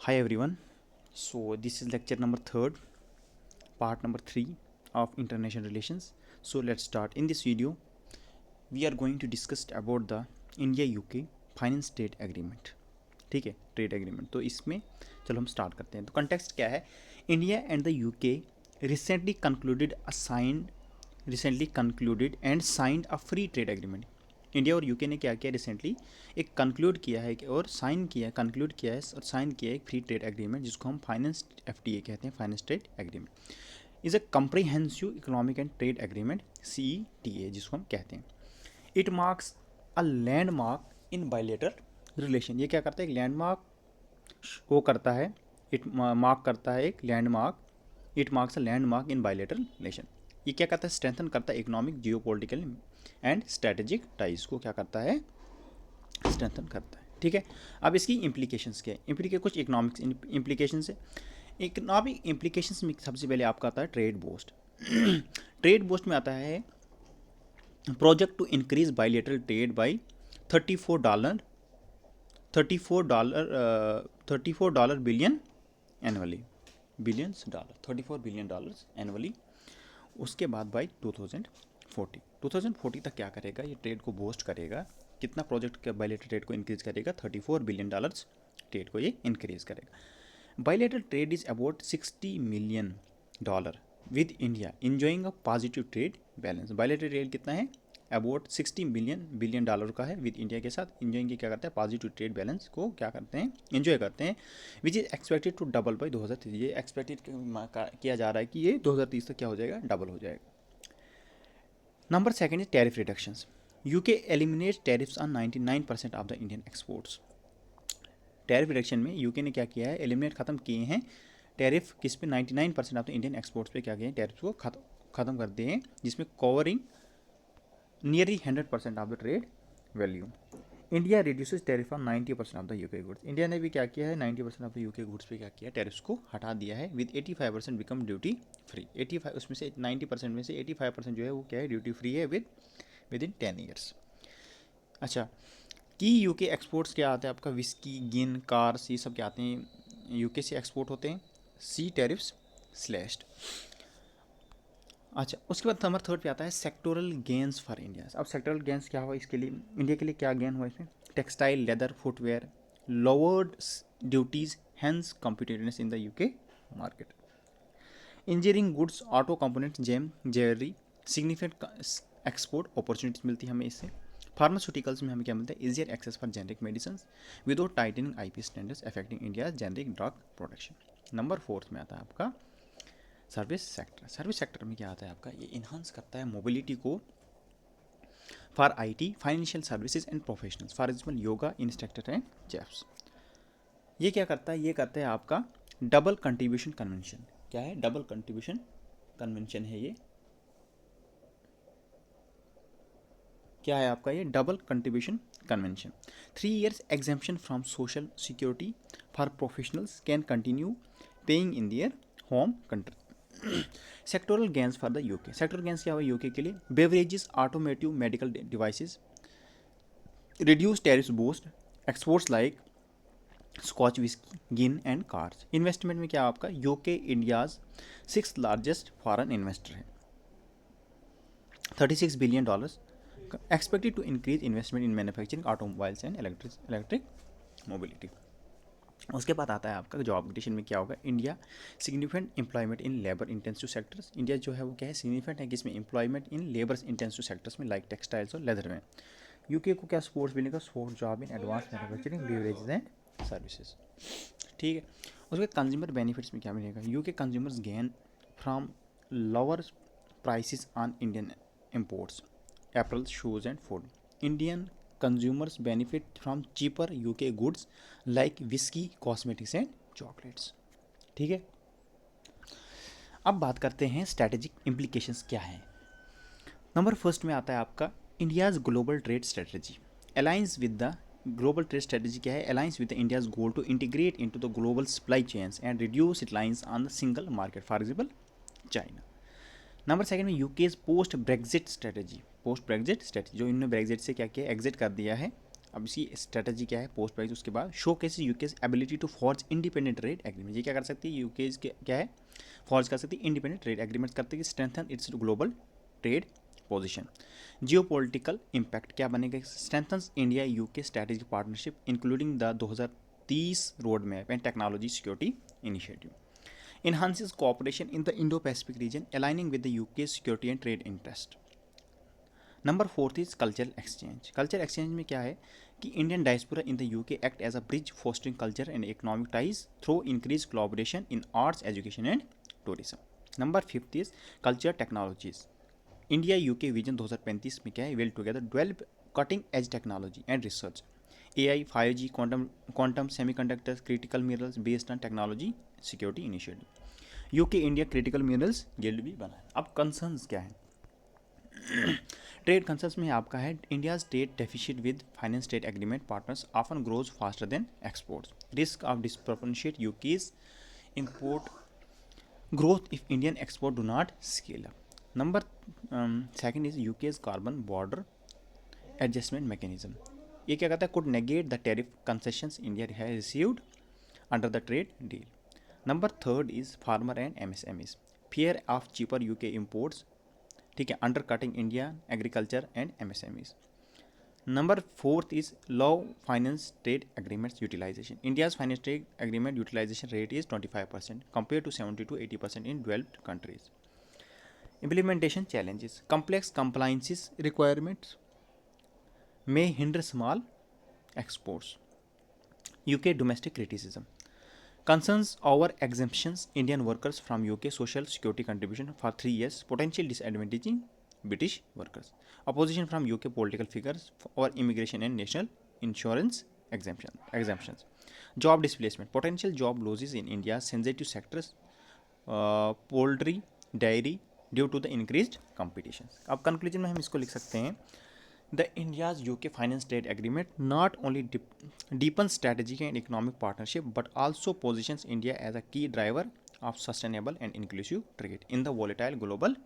Hi everyone. So this is lecture number 3rd, part number 3 of international relations. So let's start. In this video, we are going to discuss about the India UK finance trade agreement. ठीक है, trade agreement. तो इसमें चलो हम start करते हैं. तो context क्या है? India and the UK recently concluded and signed a free trade agreement. India और यूके ने क्या किया रिसेंटली? एक कंक्लूड किया है और कंक्लूड किया है और साइन किया है एक फ्री ट्रेड एग्रीमेंट जिसको हम फाइनेंस FTA कहते हैं, finance trade agreement. Is a comprehensive economic and trade agreement, CETA जिसको हम कहते हैं. It marks a landmark in bilateral relation. ये क्या करता है? एक लैंडमार्क वो करता है, इट मार्क करता है एक landmark. It marks a landmark in bilateral relation. ये क्या करता है? स्ट्रेंथन करता है economic, geopolitical and strategic ties को क्या करता है? स्ट्रेंथन करता है. ठीक है. अब इसकी इम्प्लीकेशंस क्या है? कुछ इकोनॉमिक्स इम्प्लीकेशंस है. इकोनॉमिक इम्प्लीकेशंस में सबसे पहले आपका आता है ट्रेड बूस्ट. ट्रेड बूस्ट में आता है project to increase bilateral trade by $34 billion annually. $34 billion annually. उसके बाद बाई 2040 तक क्या करेगा? ये ट्रेड को बूस्ट करेगा. कितना प्रोजेक्ट का बायलेटरल ट्रेड को इंक्रीज करेगा? $34 बिलियन ट्रेड को ये इंक्रीज करेगा. Bilateral trade is about $60 million with India enjoying a positive trade balance. Bilateral trade कितना है? अबाउट $60 बिलियन का है विद इंडिया के साथ. इंजॉइंग क्या करता है? पॉजिटिव ट्रेड बैलेंस को क्या करते हैं? इंजॉय करते हैं. Which is expected to double by 2030. ये एक्सपेक्टेड किया जा रहा है कि ये 2030 तक क्या हो जाएगा? डबल हो जाएगा. Number second is tariff reductions. UK eliminate tariffs on 99% of the Indian exports. Tariff reduction में यूके ने क्या किया है? एलिमिनेट खत्म किए हैं टैरिफ. किस पे? 99% ऑफ द इंडियन एक्सपोर्ट्स पे क्या किए हैं? टैरिफ को खत्म कर दिए हैं, जिसमें covering nearly 100% of the trade value. India reduces tariff on 90% of the UK goods. India ने भी क्या किया है? 90% ऑफ द यूके गुड्स पे क्या किया? टैरिफ्स को हटा दिया है. With 85% become duty free. 85 उसमें से 90% में से 85% जो है वो क्या है? ड्यूटी फ्री है विद इन 10 ईयर्स. अच्छा, की यूके एक्सपोर्ट्स क्या आता है आपका? विस्की, गिन, कार्स, ये सब क्या आते हैं? यूके से एक्सपोर्ट होते हैं. सी टैरिफ्स स्लैश्ड. अच्छा, उसके बाद नंबर 3 पे आता है सेक्टोरल गेंस फॉर इंडिया. अब सेक्टोरल गेंस क्या हुआ इसके लिए? इंडिया के लिए क्या गेन हुआ इसमें? Textile, leather, footwear, lowered duties, enhances competitiveness in the UK market. Engineering goods, auto components, gem, jewellery, significant export opportunities मिलती है हमें इससे. फार्मास्यूटिकल्स में हमें क्या मिलता है? Easier access for generic medicine without tightening IP standards affecting India generic drug production. Number 4 में आता है आपका सर्विस सेक्टर. सर्विस सेक्टर में क्या आता है आपका? ये इन्हांस करता है मोबिलिटी को for IT, financial services and professionals. For example yoga instructor and chefs. ये क्या करता है? ये करता है आपका डबल कंट्रीब्यूशन कन्वेंशन. क्या है? डबल कंट्रीब्यूशन कन्वेंशन है ये. क्या है आपका? ये double contribution convention. 3 years exemption from social security for professionals can continue paying in their home country. Sectoral gains for the UK. Sectoral gains क्या हुआ यूके के लिए? Beverages, automotive, medical devices, reduce tariffs boost exports like Scotch whisky, gin and cars. Investment में क्या आपका? UK India's 6th largest foreign investor है. $36 billion expected to increase investment in manufacturing, automobiles and electric mobility. उसके बाद आता है आपका job creation में क्या होगा? India significant employment in labour intensive sectors. India जो है वो क्या है? सिग्निफिकेंट है किसमें? Employment in labour intensive sectors में, लाइक टेक्सटाइल्स और लेदर में. यूके को क्या स्पोर्ट्स मिलेगा? Sports job in advance manufacturing, beverages and services. ठीक है. उसके कंज्यूमर बेनिफिट्स में क्या मिलेगा? UK consumers gain from lower prices on Indian imports, apparel, shoes and food. Indian consumers benefit from cheaper UK goods like whiskey, cosmetics and chocolates. ठीक है. अब बात करते हैं स्ट्रैटेजिक इम्प्लीकेशंस क्या हैं. नंबर 1 में आता है आपका India's global trade strategy. Aligns with the global trade strategy क्या है? Aligns with the India's goal to integrate into the global supply chains and reduce reliance on the single market, for example China. Number 2 में UK's post Brexit strategy. जो इन्होंने Brexit से क्या किया? Exit कर दिया है अब इसकी स्ट्रेटजी क्या है, पोस्ट प्राइस उसके बाद showcases UK's ability to forge independent trade agreement, ये क्या कर सकती है यूकेज के क्या है, फॉर्ज कर सकती है इंडिपेंडेंट ट्रेड एग्रीमेंट करते हैं, strengthen it's global trade position. Jio political impact क्या बनेगा, strengthens India UK strategic partnership including the 2030 road map and technology security initiative, enhances cooperation in the Indo-Pacific region, aligning with the UK's security and trade interest. Number fourth is cultural exchange. Culture exchange में क्या है कि Indian diaspora in the UK act as a bridge fostering culture and economic ties through increase collaboration in arts education and tourism. Number fifth is culture technologies. India UK vision 2035 में क्या है, well together develop cutting edge technology and research, AI, 5G, quantum semiconductors, critical minerals based on technology security initiative. UK India critical minerals guild भी बना है। अब concerns क्या है, trade concerns में आपका है India trade deficit with finance trade agreement partners often grows faster than exports, risk of disproportionate UK's import growth if Indian export do not scale up. Number second is UK's carbon border adjustment mechanism. ये क्या कहता है, could negate the tariff concessions India has received under the trade deal. Number third is farmer and MSMEs. Fear of cheaper UK imports, ठीक है, undercutting Indian agriculture and MSMEs. Number fourth is low finance trade agreements utilization. India's finance trade agreement utilization rate is 25% compared to 70 to 80% in developed countries. Implementation challenges. Complex compliances requirements may hinder small exports. UK domestic criticism. Concerns over exemptions Indian workers from UK social security contribution for 3 years, potential disadvantaging British workers. Opposition from UK political figures over immigration and national insurance exemptions. Job displacement, potential job losses in India's sensitive sectors, poultry, dairy, due to the increased competition. अब conclusion में हम इसको लिख सकते हैं, the India's UK finance trade agreement not only deepens strategic and economic partnership but also positions India as a key driver of sustainable and inclusive trade in the volatile global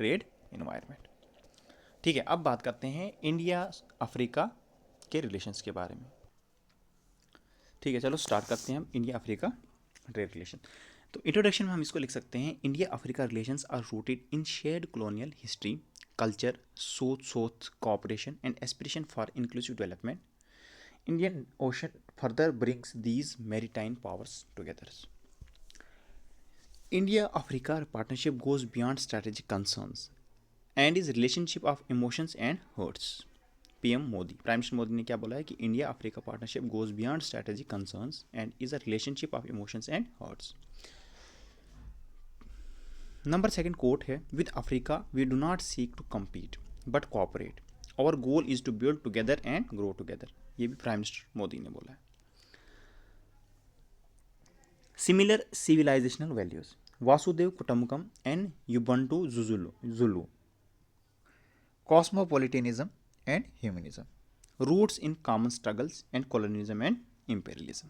trade environment. ठीक है, अब बात करते हैं India Africa के relations के बारे में। ठीक है, चलो स्टार्ट करते हैं हम इंडिया अफ्रीका ट्रेड रिलेशन। तो इंट्रोडक्शन में हम इसको लिख सकते हैं, India Africa relations are rooted in shared colonial history, culture, south cooperation and aspiration for inclusive development. Indian Ocean further brings these maritime powers together. India-Africa partnership goes beyond strategic concerns and is relationship of emotions and hurts. PM Modi, Prime Minister Modi ने क्या बोला है कि India Africa partnership goes beyond strategic concerns and is a relationship of emotions and hurts. Number second quote है, with Africa we do not seek to compete but cooperate, our goal is to build together and grow together, ये भी prime minister Modi ने बोला है। Similar civilisational values, Vasudev Kutumbakam and ubuntu Zulu, cosmopolitanism and humanism, roots in common struggles and colonialism and imperialism.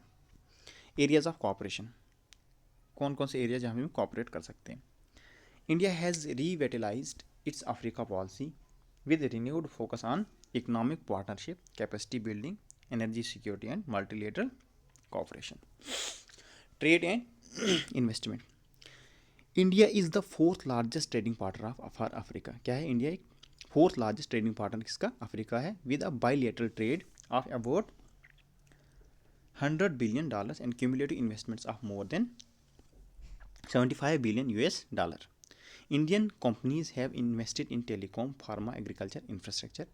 Areas of cooperation, कौन कौन से area जहाँ हम कोऑपरेट कर सकते हैं। India has revitalized its Africa policy with renewed focus on economic partnership, capacity building, energy security and multilateral cooperation. Trade and investment. India is the fourth largest trading partner of Africa. क्या है, India एक fourth largest trading partner किसका, Africa है, with a bilateral trade off about $100 billion and cumulative investments of more than $75 billion. Indian companies have invested in telecom, pharma, agriculture, infrastructure.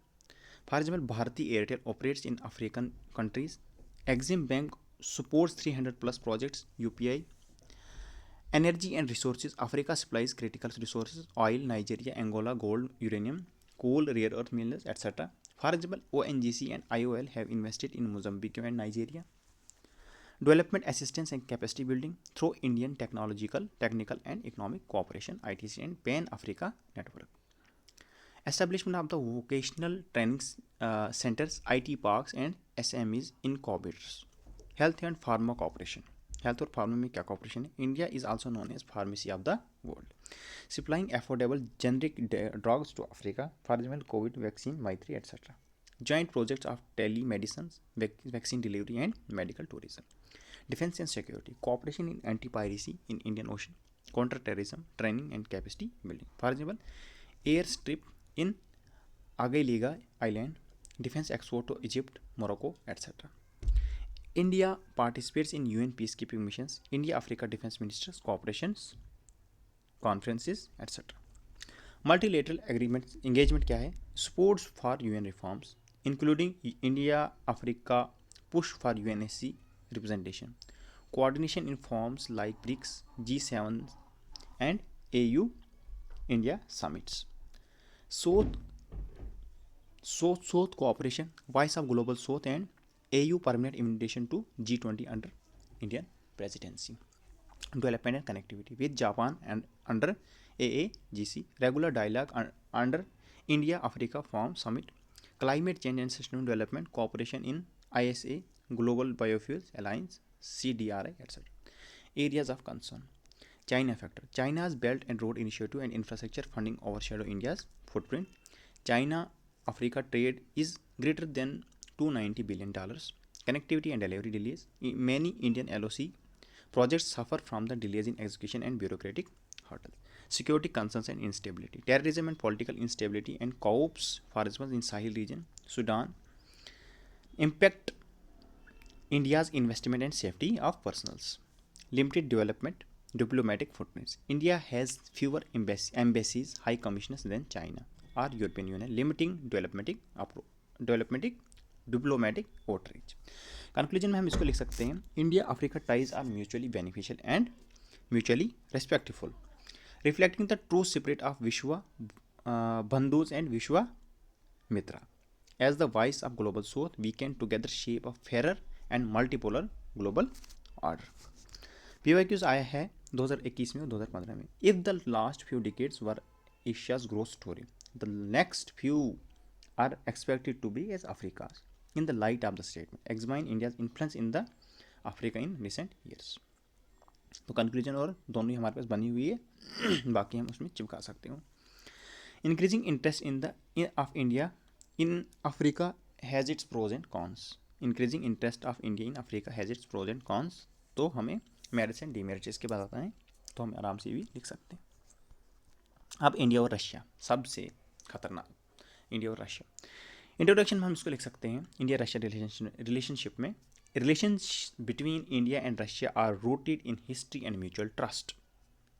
For example, Bharti Airtel operates in African countries. Exim Bank supports 300 plus projects. UPI. Energy and resources. Africa supplies critical resources: oil, Nigeria, Angola, gold, uranium, coal, rare earth minerals, etc. For example, ONGC and IOL have invested in Mozambique and Nigeria. Development assistance and capacity building through Indian technical and economic cooperation (ITC) and Pan-Africa Network. Establishment of the vocational training centers, IT parks and SMEs incubators. Health and pharma cooperation. Health और pharma में क्या cooperation है? India is also known as pharmacy of the world, supplying affordable generic drugs to Africa. For example, COVID vaccine, Maitri, etc. joint projects of telemedicine, vaccine delivery, and medical tourism. Defense and security, cooperation in anti-piracy in Indian Ocean, counter-terrorism, training and capacity building. For example, airstrip in Agailega Island, defense export to Egypt, Morocco, etc. India participates in UN peacekeeping missions, India-Africa defense ministers, cooperations, conferences, etc. Multilateral agreements engagement क्या है? Supports for UN reforms, including India-Africa push for UNSC representation. Coordination in forms like BRICS, G7, and AU-India summits. South cooperation, Voice of Global South, and AU permanent invitation to G20 under Indian presidency. Development and connectivity with Japan and under AAGC, regular dialogue under India-Africa Forum Summit, climate change and sustainable development, cooperation in ISA, Global Biofuels Alliance, CDRI, etc. Areas of concern. China factor. China's Belt and Road Initiative and infrastructure funding overshadow India's footprint. China-Africa trade is greater than $290 billion. Connectivity and delivery delays. Many Indian LOC projects suffer from the delays in execution and bureaucratic hurdles. Security concerns and instability. Terrorism and political instability and coups, for instance, in Sahel region, Sudan, impact India's investment and safety of personals. Limited development, diplomatic footprints. India has fewer embassies, high commissioners than China or European Union, limiting diplomatic outreach. Conclusion में हम इसको लिख सकते हैं, India Africa ties are mutually beneficial and mutually respectful, reflecting the true spirit of Vishwa Bandhu and Vishwa Mitra. As the voice of Global South we can together shape a fairer and multipolar global order. PYQs आया है 2021 में और 2015 में. If the last few decades were Asia's growth story, the next few are expected to B as Africa's. In the light of the statement, examine India's influence in the Africa in recent years. तो conclusion और दोनों ही हमारे पास बनी हुई है, बाकी हम उसमें चिपका सकते हो. Increasing interest in the of India in Africa has its pros and cons. Increasing interest of India in Africa has its pros and cons. तो हमें मेरिट्स एंड डीमेरिट्स इसके बाद आता है, तो हम आराम से भी लिख सकते हैं. अब इंडिया और रशिया, सबसे खतरनाक इंडिया और रशिया. इंट्रोडक्शन में हम इसको लिख सकते हैं, इंडिया रशिया रिलेशनशिप में, relations between India and Russia are rooted in history and mutual trust.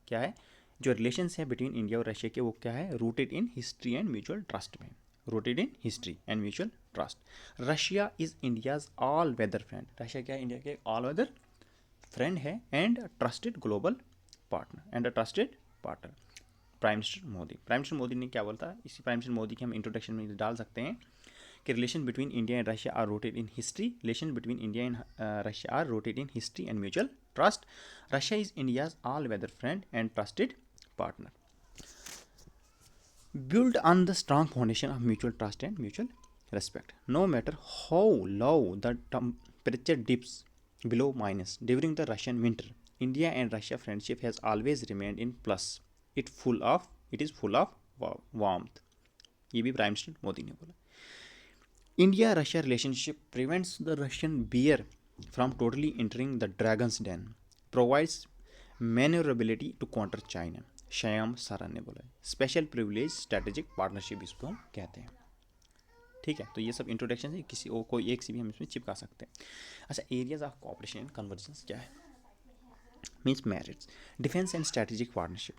क्या है जो रिलेशंस है बिटवीन इंडिया और रशिया के, वो क्या है? Rooted in history and mutual trust में. Rooted in history and mutual trust. Russia is India's all weather friend. Russia क्या है? इंडिया के ऑल वेदर फ्रेंड है and trusted global partner. Prime minister Modi ने क्या बोलता है? इसी प्राइम मिनिस्टर मोदी के हम इंट्रोडक्शन में डाल सकते हैं कि relation between India and Russia are rooted in history. Relation between India and Russia are rooted in history and mutual trust. Russia is India's all weather friend and trusted partner. Built on the strong foundation of mutual trust and mutual respect. No matter how low the temperature dips below minus during the Russian winter, India and Russia friendship has always remained in plus. It is full of warmth. ये भी prime minister Modi ने बोला. India Russia relationship prevents the Russian bear from totally entering the dragon's den, provides maneuverability to counter China. Shyam Saran ने बोला. Special privilege strategic partnership इसको हम कहते हैं. ठीक है, तो ये सब इंट्रोडक्शन है, किसी और कोई एक से भी हम इसमें चिपका सकते हैं. अच्छा, areas of cooperation and convergence क्या है? Means merits. Defence and strategic partnership.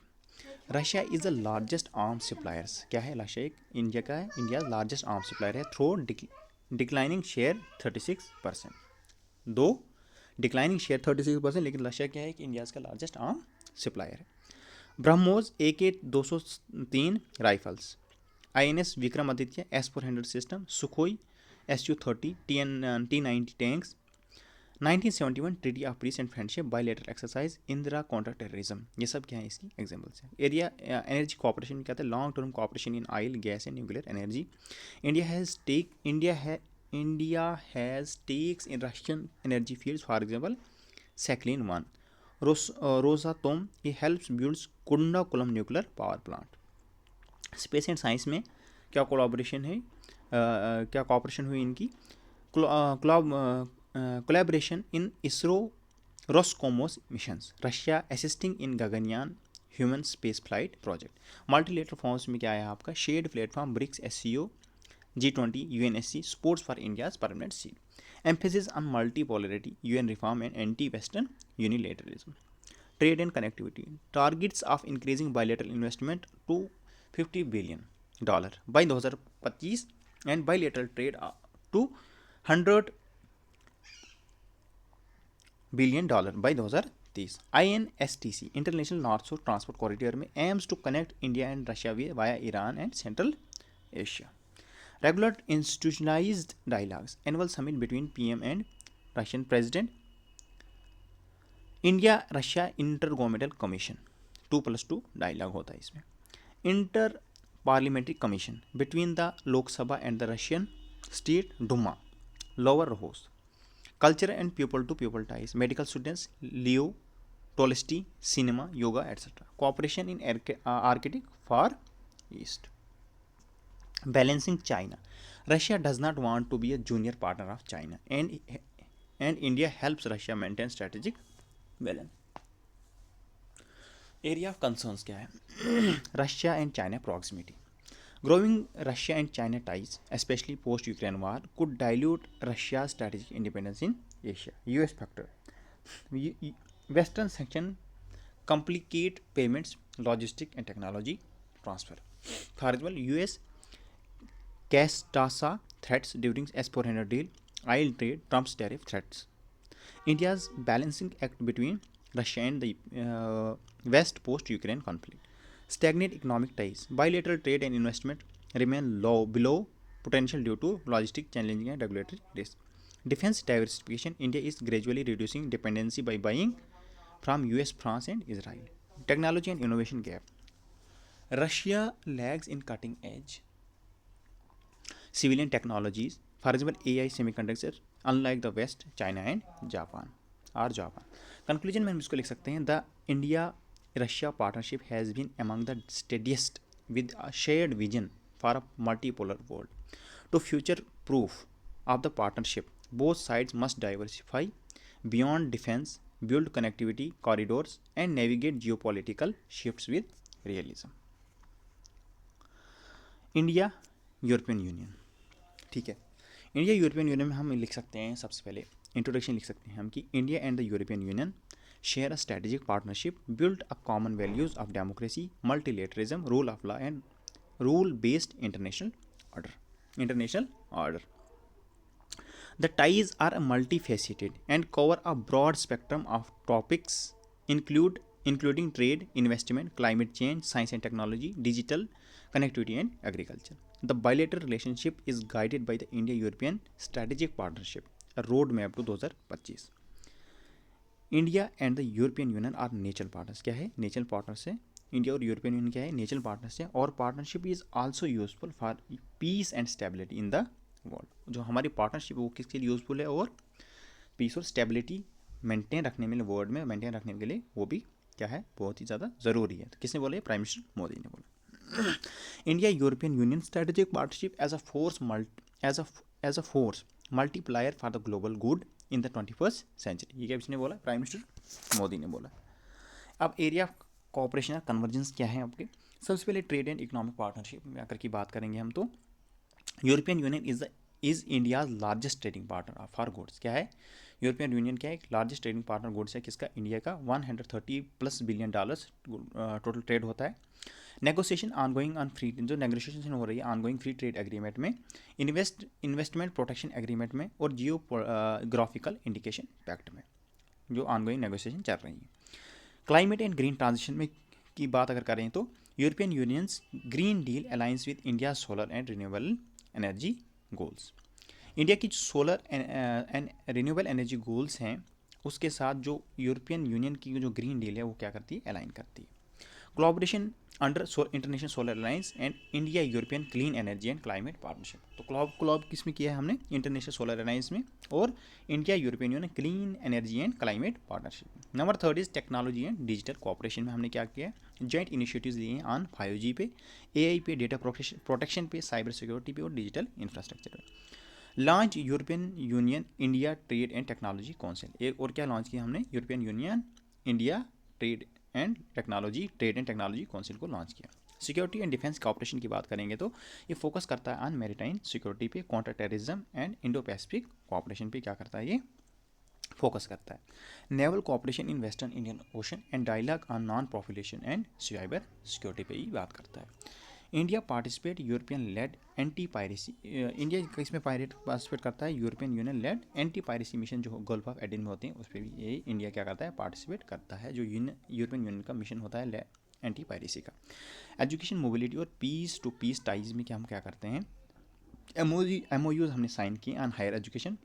Russia is the largest arms suppliers. क्या है? रशिया एक इंडिया का है, इंडिया लार्जेस्ट आर्म्स सप्लायर है थ्रू डिक्लाइनिंग शेयर 36%. दो डिक्लाइनिंग शेयर 36%, लेकिन रशिया क्या है कि इंडिया का लार्जेस्ट आर्म सप्लायर है. BrahMos AK-203 rifles, INS Vikramaditya S-400 system, Sukhoi Su-30 T-90 tanks, 1971 treaty of peace and friendship, bilateral exercise, Indira counter terrorism. ये सब क्या है? इसकी एग्जांपल्स हैं. एरिया एनर्जी कोऑपरेशन में क्या था? Long term cooperation in oil, gas and nuclear energy. India has stakes in Russian energy fields, for example Sakhalin-1. Rosatom, ये helps builds Kudankulam nuclear power plant. Space and science में क्या collaboration है? क्या cooperation हुई इनकी, collaboration in ISRO Roscosmos missions, Russia assisting in Gaganyaan human space flight project. Multilateral forums में क्या है आपका, shared platform, BRICS, SCO, G20, UNSC, supports for India's permanent seat. Emphasis on multipolarity, UN reform and anti-Western unilateralism. Trade and connectivity. Targets of increasing bilateral investment to $50 billion by 2025 and bilateral trade to $100 billion by 2030. INSTC, International North-South Transport Corridor में aims to connect India and Russia via Iran and Central Asia. Regular institutionalized dialogues, annual summit between PM and Russian President. India Russia inter governmental commission 2+2 dialogue होता है इसमें. Inter parliamentary commission between the Lok Sabha and the Russian state Duma, lower house. Culture and people to people ties, medical students, Leo टोलेस्टी, cinema, yoga etcetera. Cooperation in Arctic for east. Balancing China. Russia does not want to be a junior partner of China, and India helps Russia maintain strategic balance. Area of concerns क्या है? Russia and China proximity. Growing Russia and China ties, especially post-Ukraine war, could dilute Russia's strategic independence in Asia. US factor. Western sanction complicate payments, logistics, and technology transfer. For example, US Castasa threats during S-400 deal, oil trade, Trump's tariff threats. India's balancing act between Russia and the West post-Ukraine conflict. Stagnant economic ties, bilateral trade and investment remain low below potential due to logistic challenges and regulatory risks. Defense diversification, India is gradually reducing dependency by buying from US, France and Israel. Technology and innovation gap. Russia lags in cutting edge civilian technologies, for example AI, semiconductors, unlike the West, China and Japan. Conclusion में हम इसको लिख सकते हैं, the India Russia partnership has been among the steadiest with a shared vision for a multipolar world. To future proof of the partnership, both sides must diversify beyond defense, build connectivity corridors and navigate geopolitical shifts with realism. India European union, ठीक है. India European union में हम लिख सकते हैं, सबसे पहले introduction लिख सकते हैं हम कि India and the European union share a strategic partnership build a common values of democracy, multilateralism, rule of law and rule based international order. The ties are multifaceted and cover a broad spectrum of topics including trade, investment, climate change, science and technology, digital connectivity and agriculture. The bilateral relationship is guided by the India-European Strategic Partnership, a roadmap to 2025. India and the European Union are natural partners. क्या है? Natural partners है. India और European Union क्या है? Natural partners है. और partnership is also useful for peace and stability in the world. जो हमारी पार्टनरशिप है वो किसके लिए यूजफुल है? और पीस और स्टेबिलिटी मेंटेन रखने में, वर्ल्ड में मेंटेन रखने के लिए वो भी क्या है? बहुत ही ज़्यादा ज़रूरी है. तो किसने बोला? प्राइम मिनिस्टर मोदी ने बोला. India European Union strategic partnership as a force multiplier for the global good in the 21st century. ये क्या किसने बोला? प्राइम मिनिस्टर मोदी ने बोला. अब एरिया ऑफ कोऑपरेशन या कन्वर्जेंस क्या है आपके? सबसे पहले ट्रेड एंड इकोनॉमिक पार्टनरशिप में आकर की बात करेंगे हम. तो European union is India's largest trading partner for goods. क्या है? यूरोपियन यूनियन क्या है? लार्जेस्ट ट्रेडिंग पार्टनर गुड्स है. किसका? इंडिया का. $130+ बिलियन टोटल ट्रेड होता है. नेगोशिएशन ऑनगोइंग ऑन फ्री, जो नेगोशिएशन हो रही है ऑनगोइंग फ्री ट्रेड एग्रीमेंट में, इन्वेस्टमेंट प्रोटेक्शन एग्रीमेंट में और जियोग्राफिकल इंडिकेशन पैक्ट में जो ऑनगोइंग नेगोशिएशन चल रही है. क्लाइमेट एंड ग्रीन ट्रांजिशन में की बात अगर करें तो European Union's Green Deal alliance with India solar and renewable energy goals. India की solar and renewable energy goals हैं उसके साथ जो यूरोपियन यूनियन की जो ग्रीन डील है वो क्या करती है? अलाइन करती है. Collaboration under international solar alliance and India European clean energy and climate partnership. तो क्लॉब किस में किया है हमने, इंटरनेशनल सोलर अलायंस में और India European union clean energy and climate partnership. Number third is technology and digital cooperation में हमने क्या किया, जॉइंट इनिशिएटिव्स लिए हैं ऑन 5G पे, AI पे, डेटा प्रोटेक्शन पे, साइबर सिक्योरिटी पे और डिजिटल इंफ्रास्ट्रक्चर पे। Launch European Union India trade and technology council. एक और क्या लॉन्च किया हमने, European Union India trade and technology council को लॉन्च किया। सिक्योरिटी एंड डिफेंस कॉपरेशन की बात करेंगे तो ये फोकस करता है ऑन मैरीटाइम सिक्योरिटी पे, counter terrorism and Indo Pacific cooperation पे क्या करता है, ये फोकस करता है। Naval cooperation in western Indian Ocean and dialogue on non proliferation and cyber security पे ही बात करता है। India participate European led anti piracy, India इसमें पार्टिसिपेट करता है European Union led anti piracy mission जो गल्फ ऑफ एडन में होते हैं उस पर भी ये इंडिया क्या करता है, पार्टिसिपेट करता है, जो यूरोपियन यूनियन का मिशन होता है एंटी पायरेसी का। एजुकेशन, मोबिलिटी और पीस टू पीस टाइज में क्या हम क्या करते हैं, MOUs हमने साइन किए on higher education,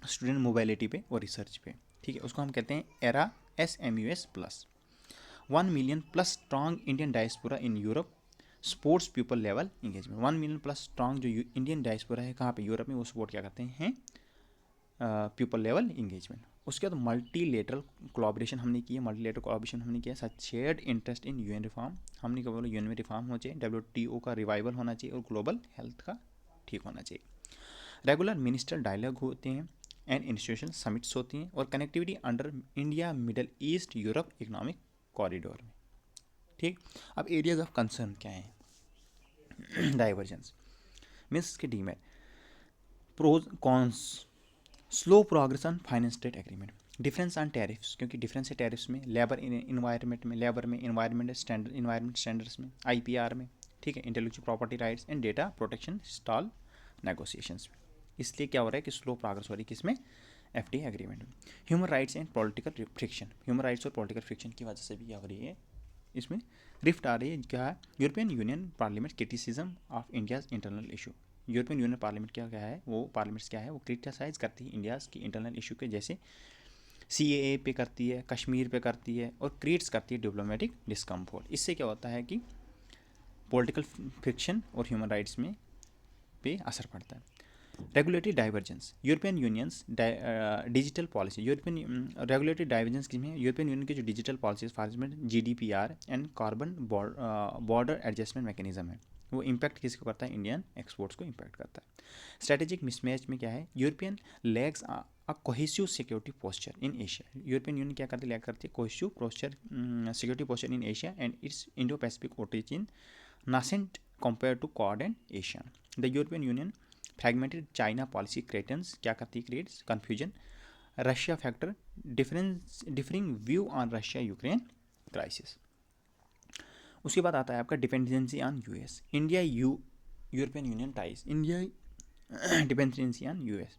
student mobility पे और रिसर्च पे, ठीक है, उसको हम कहते हैं era SMUS plus. 1 million plus strong Indian diaspora in Europe, sports people level engagement. 1 million plus strong जो इंडियन डायस्पोरा है कहाँ पे, यूरोप में, वो सपोर्ट क्या करते हैं, पीपल लेवल इंगेजमेंट। उसके बाद मल्टीलेटरल कोलैबोरेशन हमने किया, such shared interest in UN reform, हमने क्या बोला, UN में रिफॉर्म होना चाहिए, WTO का रिवाइवल होना चाहिए और ग्लोबल हेल्थ का ठीक होना चाहिए। रेगुलर मिनिस्टर डायलॉग होते हैं एंड इंस्टीट्यूशनल समिट्स होती हैं और connectivity under India Middle East Europe economic corridor में, ठीक। अब एरियाज ऑफ कंसर्न क्या हैं, डाइवर्जेंस मीन्स के डीमेट, pros cons, slow progress on finance trade agreement, difference on tariffs, क्योंकि डिफरेंस है टैरिफ्स में, लेबर इन्वायरमेंट में, इन्वायरमेंट स्टैंडर्ड्स में, IPR में, ठीक है, intellectual property rights and data protection stall negotiations में। इसलिए क्या हो रहा है कि स्लो प्रोग्रेस हो रही है किसमें, FTA एग्रीमेंट में। Human rights and political friction, human rights और पॉलिटिकल फ्रिक्शन की वजह से भी क्या हो रही है, इसमें रिफ्ट आ रही है। क्या है, European union parliament criticism of India's internal issue, European union parliament क्या है, वो पार्लियामेंट्स क्या है, वो क्रिटिसाइज करती है इंडियाज़ की इंटरनल इशू के, जैसे CAA पे करती है, कश्मीर पे करती है और क्रिएट्स करती है डिप्लोमेटिक डिस्कम्फर्ट। इससे क्या होता है कि पॉलिटिकल फ्रिक्शन और ह्यूमन राइट्स में पे असर पड़ता है। Regulatory divergence, European unions digital policy, European regulatory divergence किसमें, यूरोपियन यूनियन की जो digital policies for example GDPR and carbon border adjustment mechanism है, वो इम्पैक्ट किसको करता है, इंडियन एक्सपोर्ट्स को इम्पैक्ट करता है। स्ट्रेटेजिक मिसमैच में क्या है, European lags a cohesive security posture in Asia, European Union क्या करती है, लैग करती है cohesive posture security posture in Asia and its Indo Pacific outreach in nascent compared to Quad and ASEAN. The European Union fragmented China policy creates क्या करती है, creates confusion. Russia factor differing view on Russia Ukraine crisis. उसके बाद आता है आपका dependency on US, India European union ties, India dependency on US,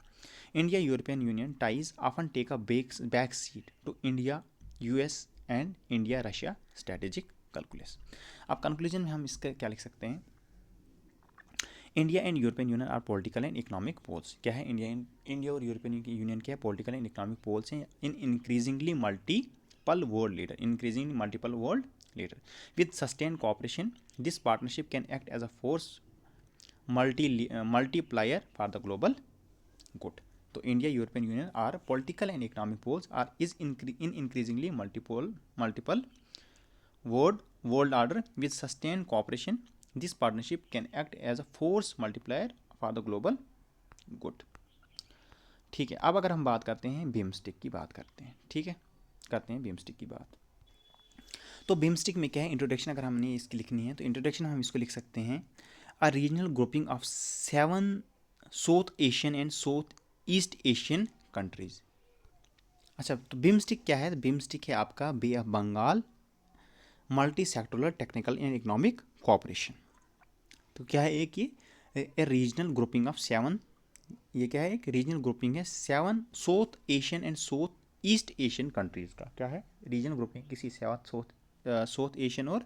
India European union ties often take a back seat to India US and India Russia strategic calculus. अब conclusion में हम इसका क्या लिख सकते हैं, India and European Union are political and economic poles. क्या है, इंडिया और यूरोपियन यूनियन क्या है, पॉलिटिकल एंड इकोनॉमिक पोल्स हैं in increasingly multiple world leader with sustain cooperation. This partnership can act as a force multiplier for the global good. तो India European Union are political and economic poles are is in increasingly multiple world order with sustained cooperation. This partnership can act as a force multiplier for the global good. ठीक है, अब अगर हम बात करते हैं बिम्स्टिक की बात करते हैं, ठीक है, करते हैं बिम्स्टिक की बात। तो बिम्स्टिक में क्या है, इंट्रोडक्शन अगर हमने इसकी लिखनी है तो इंट्रोडक्शन हम इसको लिख सकते हैं, a regional grouping of 7 South Asian and south East Asian countries. अच्छा, तो बिम्स्टिक क्या है, बिम्स्टिक है आपका Bay of Bengal multi sectoral technical and economic cooperation. तो क्या है, एक ये रीजनल ग्रुपिंग ऑफ 7, ये क्या है, एक रीजनल ग्रुपिंग है 7 South Asian and south East Asian countries का। क्या है, रीजनल ग्रुपिंग किसी 7 साउथ एशियन और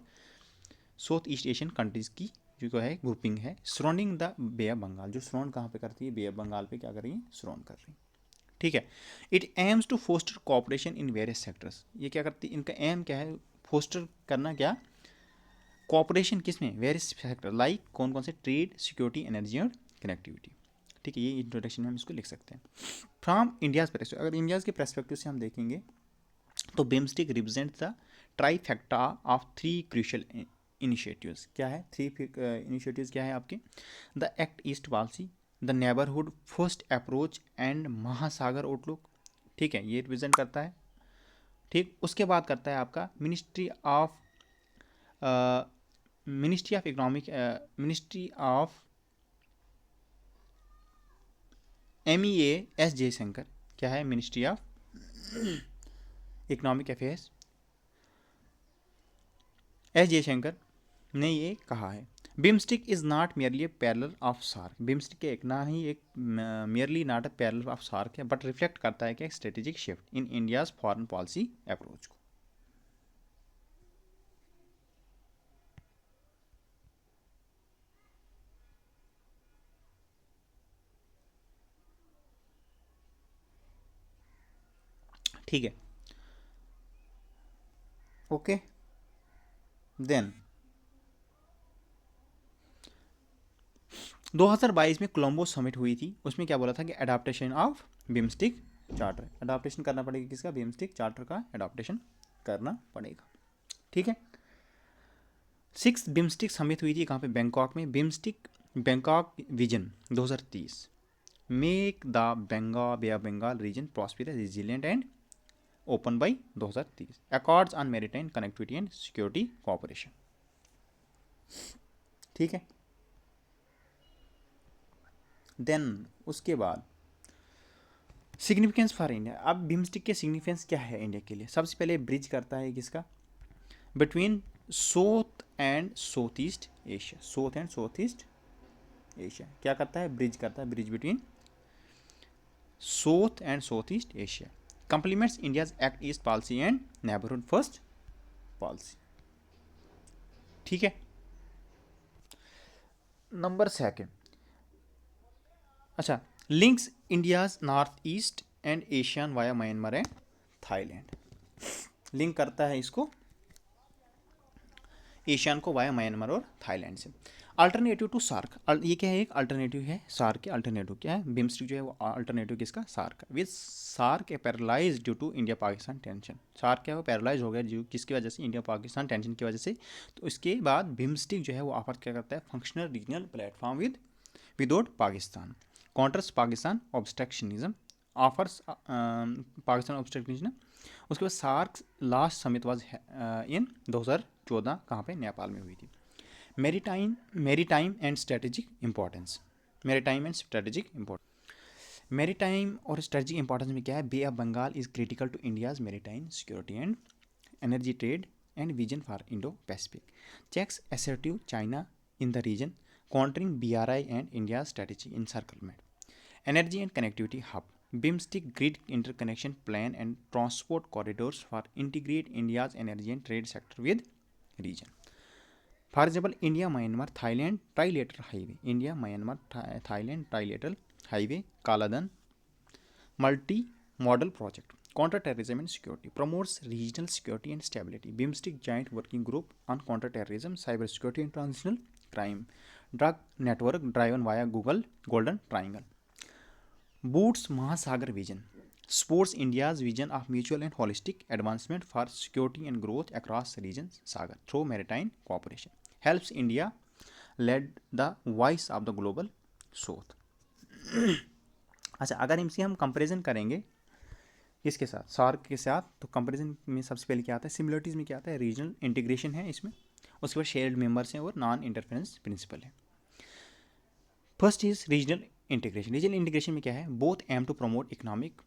साउथ ईस्ट एशियन कंट्रीज़ की जो है ग्रुपिंग है, surrounding the Bay of Bengal, जो सराउंड कहाँ पे करती है, बे ऑफ बंगाल पे क्या कर रही है, सराउंड कर रही है, ठीक है। It aims to foster cooperation in various sectors, ये क्या करती है, इनका एम क्या है, फोस्टर करना, क्या कॉपरेशन किस में, वेरियस फैक्टर लाइक कौन कौन से, ट्रेड, सिक्योरिटी, एनर्जी और कनेक्टिविटी। ठीक है, ये इंट्रोडक्शन में हम इसको लिख सकते हैं। फ्रॉम इंडियाज परस्पेक्टिव, अगर इंडियाज के परस्पेक्टिव से हम देखेंगे तो BIMSTEC represent the trifecta of three crucial initiatives. क्या है थ्री इनिशिएटिव्स, क्या है आपके, the Act east policy, the neighbourhood First approach and Mahasagar outlook. ठीक है, ये रिप्रेजेंट करता है। ठीक, उसके बाद करता है आपका Ministry of Economic, Ministry of MEA Jaishankar. क्या है, Ministry of Economic Affairs Jaishankar ने ये कहा है, BIMSTEC is not merely a parallel of SAARC. BIMSTEC के एक ना ही एक merely not a parallel of SAARC है, बट रिफ्लेक्ट करता है कि strategic shift in India's foreign policy approach को। ठीक है, ओके। देन 2022 में कोलंबो समिट हुई थी, उसमें क्या बोला था कि अडाप्टेशन ऑफ बिम्स्टिक चार्टर, अडाप्टेशन करना पड़ेगा किसका, बिम्स्टिक चार्टर का अडाप्टेशन करना पड़ेगा। ठीक है, 6 बिम्स्टिक समिट हुई थी कहाँ पे, बैंकॉक में। BIMSTEC Bangkok vision 2030, make the Bay of Bengal region prosperous, resilient and open by 2030, accords on maritime connectivity and security cooperation. ठीक है, देन उसके बाद सिग्निफिकेंस फॉर इंडिया। अब बिम्स्टिक के सिग्निफिकेंस क्या है इंडिया के लिए, सबसे पहले ब्रिज करता है किसका, between south and south east Asia, south and south east Asia. क्या करता है, ब्रिज करता है, bridge between south and south east Asia, complements India's Act East policy and Neighborhood First policy। ठीक है, नंबर सेकंड, अच्छा, links India's north east and Asian via Myanmar and Thailand. Link करता है इसको एशियन को via Myanmar और Thailand से। Alternative to SAARC, ये क्या है, एक अल्टरनेटिव है सार्क के। अल्टरनेटिव क्या है, बिम्स्टिक जो है वो अल्टरनेटिव किसका, सार्क का। With SAARC a paralyse due to India Pakistan tension, SAARC क्या है वो पैरालाइज हो गया जो किसकी वजह से, इंडिया पाकिस्तान टेंशन की वजह से। तो इसके बाद बिम्स्टिक जो है वो ऑफर क्या करता है, functional regional platform without Pakistan, counters Pakistan obstructionism, offers Pakistan obstructionism. उसके बाद SAARC last summit was in 2014, कहाँ पे, नेपाल में हुई थी। Maritime and strategic importance, maritime and strategic importance, maritime और स्ट्रेटेजिक इंपॉर्टेंस में क्या है, Bay of Bengal is critical to India's maritime security and energy trade and vision for Indo Pacific, checks assertive China in the region, countering BRI and India's strategy encirclement, energy and connectivity hub, BIMSTEC grid interconnection plan and transport corridors for integrate India's energy and trade sector with region. For example, India Myanmar Thailand trilateral highway, India Myanmar Thailand trilateral highway, Kaladan multi model project, counter terrorism and security, promotes regional security and stability, BIMSTEC joint working group on counter terrorism, cyber security and transnational crime, drug network driven via Google Golden Triangle, boosts Mahasagar vision, supports India's vision of mutual and holistic advancement for security and growth across regions Sagar through maritime cooperation, helps India lead the voice of the global south। अच्छा, अगर इनसे हम comparison करेंगे इसके साथ, SAARC के साथ, तो कंपैरिजन में सबसे पहले क्या आता है, सिमिलरिटीज़ में क्या आता है, रीजनल इंटीग्रेशन है इसमें, उसके बाद शेयर्ड मेंबर्स हैं और नॉन इंटरफेरेंस प्रिंसिपल है। First is regional integration. Regional integration में क्या है, both aim to promote economic,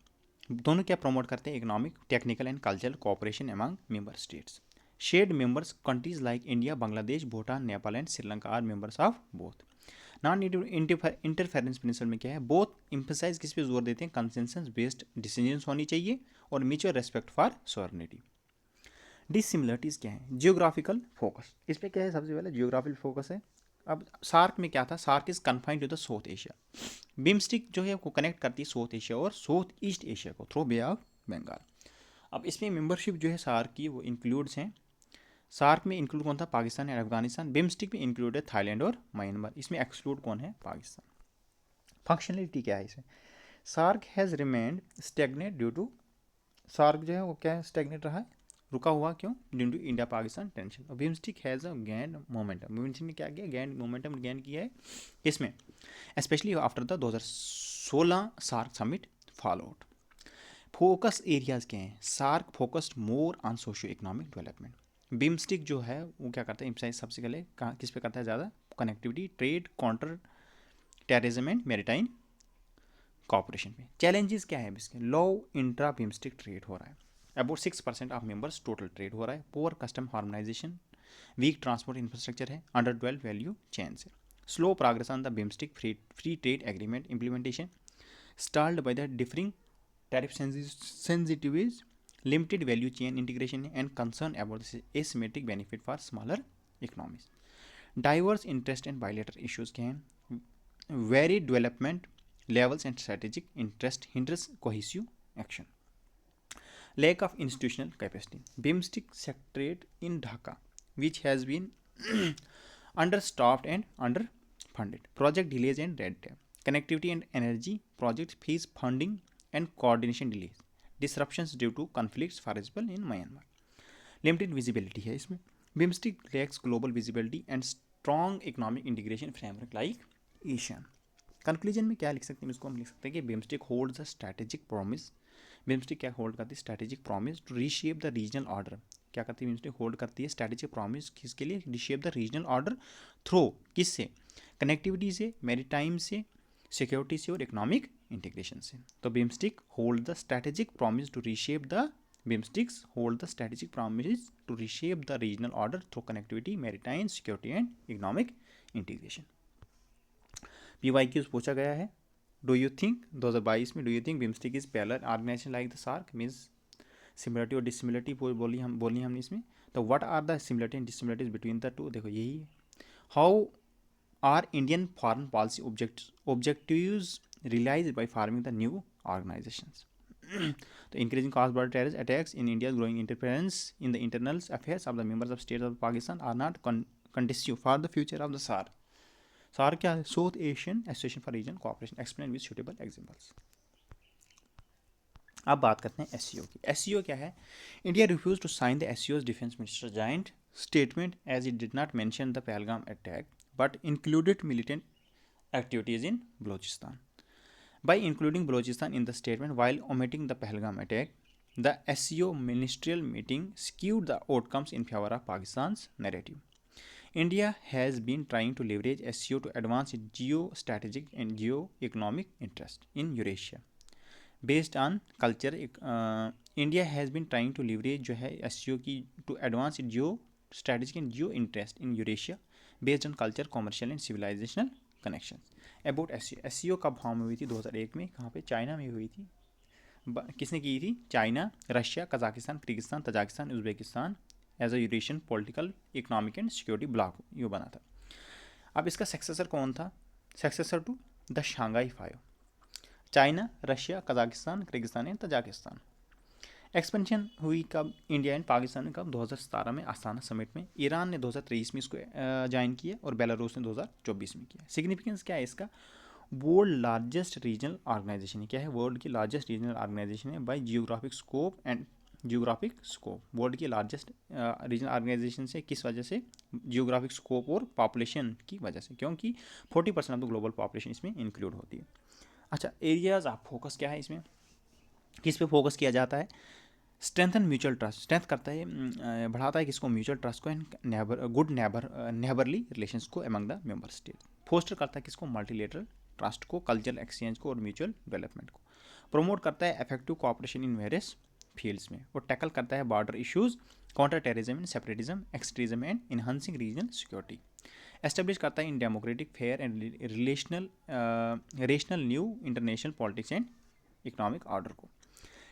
दोनों क्या प्रमोट करते हैं, economic, technical and cultural cooperation among member states. Shared members countries like India, Bangladesh, Bhutan, Nepal and Sri Lanka are members of both. Non interference principle में क्या है, बोथ इम्फेसाइज किस पे जोर देते हैं, कंसेंसस बेस्ड डिसीजंस होनी चाहिए और mutual respect for sovereignty. Dissimilarities क्या है, जियोग्राफिकल फोकस, इस पर क्या है, सबसे पहले जियोग्राफिकल फोकस है। अब सार्क में क्या था, SAARC is confined to the South Asia, BIMSTEC जो है वो कनेक्ट करती है साउथ एशिया और साउथ ईस्ट एशिया को थ्रू बे ऑफ बंगाल। अब इसमें मेंबरशिप जो है सार्क की वो इंक्लूड्स हैं सार्क में इंक्लूड कौन था, पाकिस्तान एंड अफगानिस्तान। बिम्स्टिक में इंक्लूड है थाईलैंड और म्यांमार, इसमें एक्सक्लूड कौन है, पाकिस्तान। फंक्शनलिटी क्या है इसे, SAARC has remained stagnant due to, SAARC जो है वो क्या है, स्टेगनेट रहा है, रुका हुआ क्यों, due to India Pakistan tension. और बिम्स्टिक हैज़ अ गैंड मोमेंटम, बिम्स्टिक ने क्या किया, गैंड मोमेंटम गैन किया है इसमें, specially after the 2016 SAARC summit fall out. Focus areas क्या हैं, SAARC focused more on socio economic development. BIMSTEC जो है वो क्या करता है, एम्फसाइज सबसे पहले कहाँ किस पे करता है ज़्यादा, connectivity, trade, counter terrorism and maritime cooperation पे। चैलेंजेस क्या है इसके, लो इंट्रा बिम्स्टिक ट्रेड हो रहा है, about 6% of members total trade हो रहा है, poor custom harmonisation, weak transport infrastructure है, अंडर डेवलप्ड वैल्यू चेन्स है, slow progress on the BIMSTEC free trade agreement implementation, stalled by the differing tariff sensitivities, limited value chain integration, and concern about the asymmetric benefit for smaller economies. Diverse interest and bilateral issues क्या हैं, varied development levels and strategic interest hinders cohesive action. Lack of institutional capacity. BIMSTEC secretariat in Dhaka, which has been understaffed and underfunded. Project delays and red tape. Connectivity and energy projects face funding and coordination delays. Disruptions due to conflicts, for example, in Myanmar. Limited visibility है इसमें. BIMSTEC lacks global visibility and strong economic integration framework like ASEAN. Conclusion में क्या लिख सकते हैं, इसको हम लिख सकते हैं कि BIMSTEC holds a strategic promise. BIMSTEC क्या होल्ड करती है, strategic promise to reshape the regional order. क्या करती है बिम्स्टिक, होल्ड करती है स्ट्रैटेजिक प्रॉमिस किसके लिए, reshape the regional order through किससे, कनेक्टिविटी से, मैरीटाइम से, सिक्योरिटी से और इकोनॉमिक इंटीग्रेशन से। तो BIMSTEC hold the strategic promise to reshape the BIMSTEC's hold the strategic promise to reshape the regional order through connectivity, maritime, security and economic integration. PYQs पूछा गया है, do you think 2022 में, do you think BIMSTEC is parallel organisation like the SAARC, means similarity और dissimilarity बोली हमने इसमें। तो what are the similarity and dissimilarities between the two, देखो यही है। How are Indian foreign policy objectives realised by forming the new organisations. तो increasing कॉस्ट border terrorist attacks in India, growing interference in the internal affairs of the members of states of Pakistan are not conducive for the future of the SAARC. SAARC क्या है, South Asian Association for region cooperation, explain with suitable examples. अब बात करते हैं SCO की। SCO क्या है, India refuse to sign the एससीओ's defence minister joint statement as it did not mention the Pahalgam attack but included militant activities in Balochistan. By including Balochistan in the statement while omitting the Pahalgam attack, the SCO ministerial meeting skewed the outcomes in favor of Pakistan's narrative. India has been trying to leverage SCO to advance its geostrategic and geo-economic interest in Eurasia. Based on culture, India has been trying to leverage जो है SCO की to advance its geostrategic and geo-interest in Eurasia based on culture, commercial and civilizational connections. About S कब form हुई थी, 2001 में, कहाँ पे, China में हुई थी। किसने की थी, China, Russia, Kazakhstan, Kyrgyzstan, Tajikistan, Uzbekistan as a Eurasian political, economic and security bloc ये बना था। अब इसका सक्सेसर कौन था, successor to the Shanghai 5, China, Russia, Kazakhstan, Kyrgyzstan and Tajikistan. Expansion हुई कब, इंडिया एंड पाकिस्तान में कब, 2017 में आस्ताना समिट में। ईरान ने 2023 में इसको ज्वाइन किया और बेलारूस ने 2024 में किया। सिग्निफिकेंस क्या है इसका, वर्ल्ड लार्जेस्ट रीजनल ऑर्गेनाइजेशन है, क्या है, वर्ल्ड की लार्जेस्ट रीजनल ऑर्गेनाइजेशन है by geographic scope and geographic scope, world की लार्जेस्ट रीजनल ऑर्गेनाइजेशन से, किस वजह से, जियोग्राफिक स्कोप और पॉपुलेशन की वजह से, क्योंकि 40% ऑफ द ग्लोबल पॉपुलेशन इसमें इंक्लूड होती है। अच्छा, एरियाज ऑफ फोकस क्या है इसमें, किस पे फोकस किया जाता है, स्ट्रेंथन म्यूचुअल ट्रस्ट, स्ट्रेंथ करता है, बढ़ाता है किसको, म्यूचुअल ट्रस्ट को एंड गुड नेबरली रिलेशंस को among the member state. Foster करता है किसको, मल्टीलेटरल ट्रस्ट को, कल्चरल एक्सचेंज को और म्यूचुअल डेवलपमेंट को। प्रमोट करता है effective cooperation in various fields में, और टैकल करता है border issues, counter terrorism and separatism, extremism and enhancing regional security. Establish करता है in democratic, fair and rational new international politics and economic order को।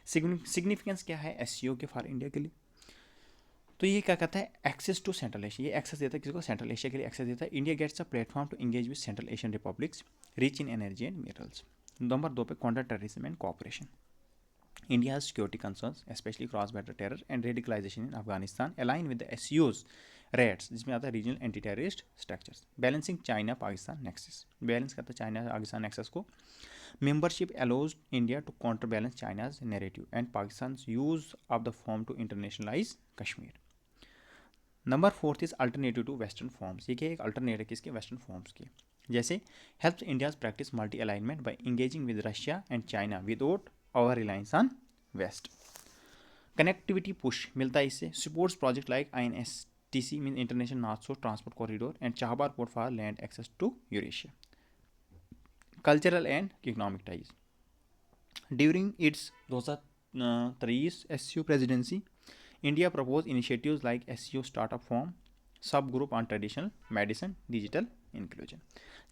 सिग्निफिकेंस क्या है एससीओ के फॉर इंडिया के लिए, तो ये क्या कहता है, एक्सेस टू सेंट्रल एशिया, ये एक्सेस देता है किसको, सेंट्रल एशिया के लिए एक्सेस देता है। India gets a platform to engage with Central Asian republics rich in energy and minerals. Number 2 पे counter terrorism and cooperation. India's security concerns, especially cross-border terror and radicalization in Afghanistan, align with the SCO's RATS, जिसमें आता है regional anti terrorist structures. Balancing China Pakistan nexus, balance करता है China Pakistan nexus को. Membership allows India to counterbalance China's narrative and Pakistan's use of the form to internationalize Kashmir. Number fourth is alternative to western forms. ये क्या एक alternate है किसके? Western forums की. जैसे helps India's practice multi alignment by engaging with Russia and China without over reliance on west. Connectivity push मिलता है इससे. Supports project like INSTC mean International North South Transport Corridor and Chabahar port for land access to Eurasia. Cultural and economic ties. During its 2023 SCO presidency, India proposed initiatives like SCO Startup Forum, Subgroup on Traditional Medicine, Digital Inclusion.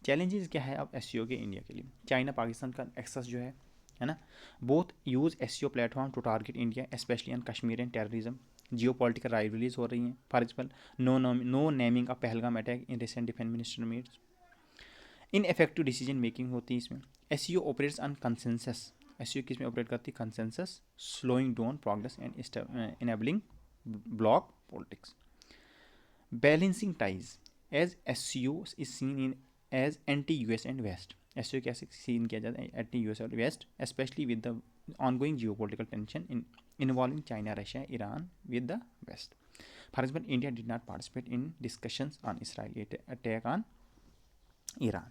Challenges क्या है अब SCO के India के लिए? China Pakistan का access जो है ना, both use SCO platform to target India specially on Kashmir and terrorism. Geo political rivalries हो रही हैं. For example no naming of Pahalgam attack in recent defence minister meets. Ineffective decision making होती है इसमें. SCO operates on consensus. SCO किस में operate करती है? Consensus, slowing down progress and enabling bloc politics. Balancing ties as SCO is seen in as anti US and waste. SCO कैसे seen किया जाता है? एंटी US और West, specially with the ongoing geopolitical tension involving China, Russia, Iran with the West. For example, India did not participate in discussions on Israeli attack on Iran.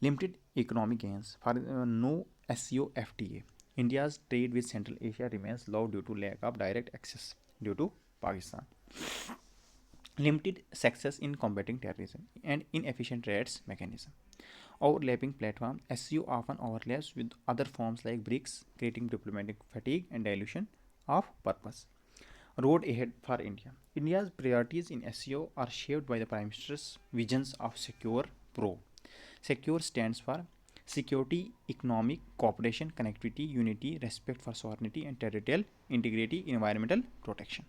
Limited economic gains. For no SCO FTA, India's trade with Central Asia remains low due to lack of direct access due to Pakistan. Limited success in combating terrorism and inefficient rates mechanism. Overlapping platform. SCO often overlaps with other forms like BRICS, creating diplomatic fatigue and dilution of purpose. Road ahead for India. India's priorities in SCO are shaped by the Prime Minister's visions of Secure Pro. Secure stands for security, economic cooperation, connectivity, unity, respect for sovereignty and territorial integrity, environmental protection.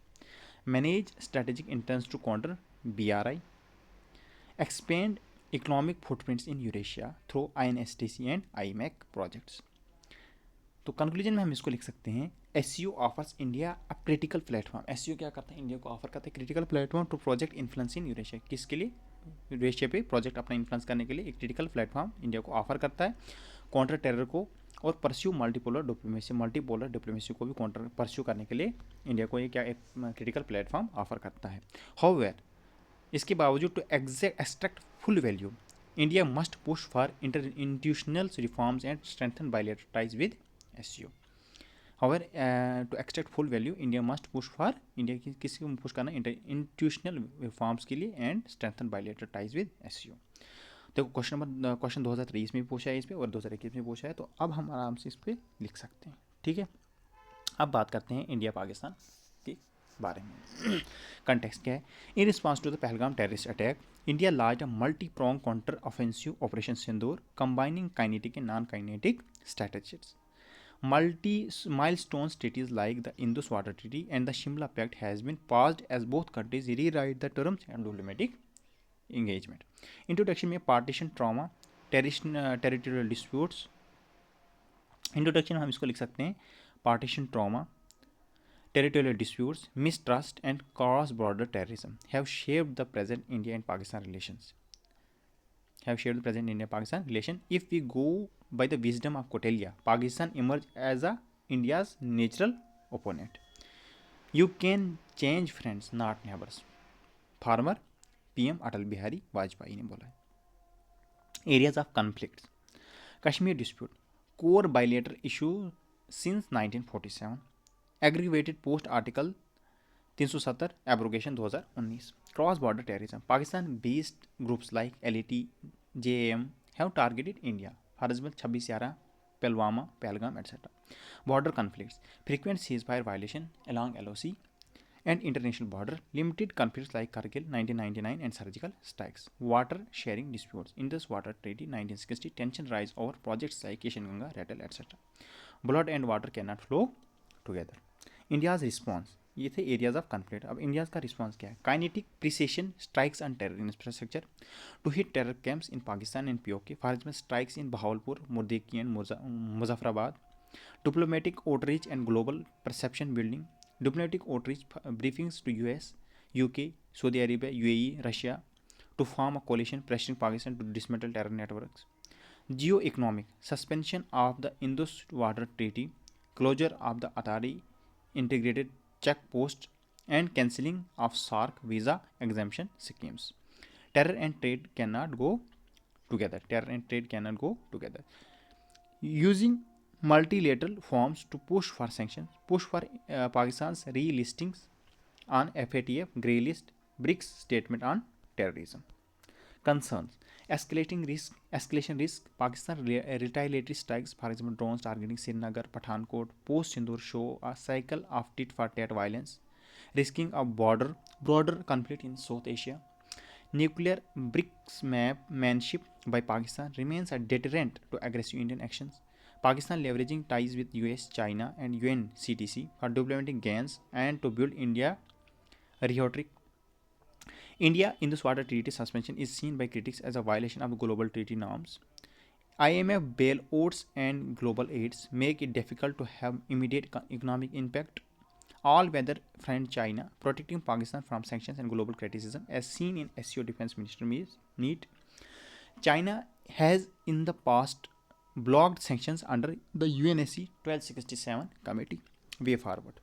Manage strategic intents to counter BRI. Expand economic footprints in Eurasia through INSTC and IMEC projects. तो conclusion में हम इसको लिख सकते हैं, SCO offers India a critical platform. SCO क्या करता है? इंडिया को ऑफर करता है critical platform to project influence in Eurasia. किसके लिए? यूरेशिया पे प्रोजेक्ट अपना इन्फ्लुएंस करने के लिए एक क्रिटिकल प्लेटफॉर्म इंडिया को ऑफर करता है. काउंटर टेरर को और परस्यू मल्टीपोलर डिप्लोमेसी को भी काउंटर परस्यू करने के लिए इंडिया को ये क्या एक क्रिटिकल प्लेटफॉर्म ऑफर करता है. हाउएवर, इसके बावजूद to extract full value, India must push for institutional reforms and strengthen bilateral ties with SCO. However, to extract full value, India must push for India की किसी को पुश करना institutional reforms के लिए and strengthen bilateral ties with SCO. देखो question 2023 में भी पूछा है इस पर और 2021 में पूछा है, तो अब हम आराम से इस पर लिख सकते हैं. ठीक है, अब बात करते हैं इंडिया पाकिस्तान के बारे में. कंटेक्स्ट क्या है? In response to the Pahalgam terrorist attack, India launched a multi prong counter offensive operation Sindoor combining kinetic and non kinetic strategies. Milestone treaties like the Indus Water Treaty and the Shimla Pact has been paused as both countries rewrite the terms and diplomatic engagement. Introduction में partition trauma, territorial disputes. Introduction हम इसको लिख सकते हैं, partition trauma, territorial disputes, mistrust and cross-border terrorism have shaped the present India and Pakistan relations. If we go by the wisdom of Kautilya, Pakistan emerged as India's natural opponent. You can change friends, not neighbors. Former PM Atal Bihari Vajpayee ने बोला है. Areas of conflicts. Kashmir dispute, core bilateral issue since 1947. Aggravated post Article 370 abrogation 2019. Cross-border terrorism. Pakistan-based groups like LAT, JAM have targeted India. For example, 26/11, Pulwama, Pahalgam, etc. Border conflicts. Frequent ceasefire violation along LOC and international border. Limited conflicts like Kargil 1999 and surgical strikes. Water sharing disputes. Indus Water Treaty 1960. Tension rise over projects like Kishan Ganga, Ratel, etc. Blood and water cannot flow together. India's response. ये थे areas of conflict. अब India का response क्या है? Kinetic precision strikes on terror infrastructure to hit terror camps in Pakistan and POK. For example, strikes in Bahawalpur, Muridke and Muzaffarabad diplomatic outreach and global perception building, diplomatic outreach briefings to US, UK, Saudi Arabia, UAE, Russia to form a coalition pressuring Pakistan to dismantle terror networks. Geo-economic suspension of the Indus Water Treaty, closure of the Atari integrated checkpost, and cancelling of SARC visa exemption schemes. Terror and trade cannot go together. Terror and trade cannot go together. Using multilateral forms to push for sanctions, push for Pakistan's relistings on FATF grey list, BRICS statement on terrorism. Concerns: escalation risk. Pakistan retaliatory strikes, for example, drones targeting Srinagar, Pathankot, post Sindoor show a cycle of tit for tat violence, risking a broader conflict in South Asia. Nuclear brinkmanship by Pakistan remains a deterrent to aggressive Indian actions. Pakistan leveraging ties with US, China, and UNCTC for diplomatic gains and to build India rhetoric. India Indus Water Treaty suspension is seen by critics as a violation of global treaty norms. IMF bailouts and global aids make it difficult to have immediate economic impact. All weather friend China protecting Pakistan from sanctions and global criticism, as seen in SEO Defense Minister Meet. China has in the past blocked sanctions under the UNSC 1267 committee. Way forward.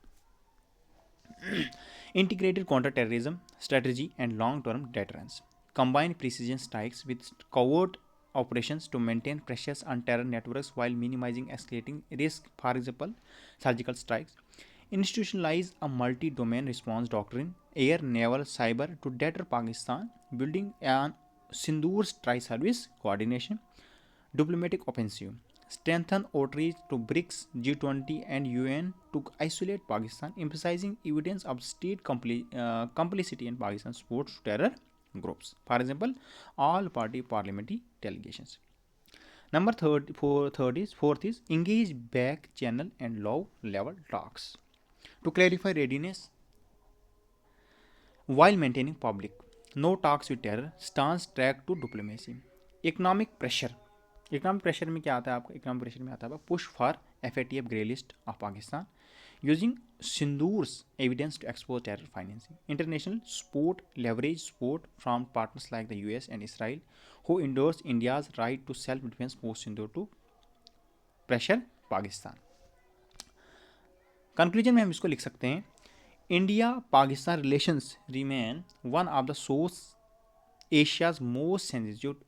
Integrated counter-terrorism strategy and long-term deterrence. Combine precision strikes with covert operations to maintain pressures on terror networks while minimizing escalating risk, for example, surgical strikes. Institutionalize a multi-domain response doctrine, air, naval, cyber to deter Pakistan, building on Sindoor's tri-service coordination. Diplomatic offensive. Strengthen outreach to BRICS, G20, and UN to isolate Pakistan, emphasizing evidence of state complicity in Pakistan's support to terror groups. For example, all party parliamentary delegations. Number fourth is engage back channel and low level talks. To clarify readiness while maintaining public, no talks with terror, stance track to diplomacy. Economic pressure. Economic pressure में क्या आता है आपका? Economic pressure में आता है push for FATF grey list of Pakistan, using Sindoor's evidence to expose terror financing. International support, leverage support from partners like the US and Israel who endorse India's right to self defence post Sindoor to pressure Pakistan. Conclusion में हम इसको लिख सकते हैं, India Pakistan relations remain one of the source Asia's most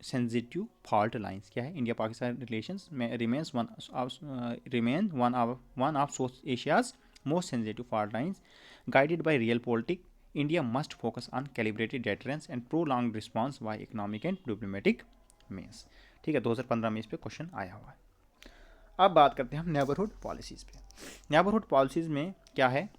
sensitive fault lines. क्या है? India Pakistan relations में remains one of source Asia's most sensitive fault lines. Guided by realpolitik, India must focus on calibrated deterrence and prolong response by economic and diplomatic means. ठीक है, 2015 में इस पर question आया हुआ है. अब बात करते हैं हम नेबरहुड पॉलिसीज़ पे. नेबरहुड पॉलिसीज़ में क्या है?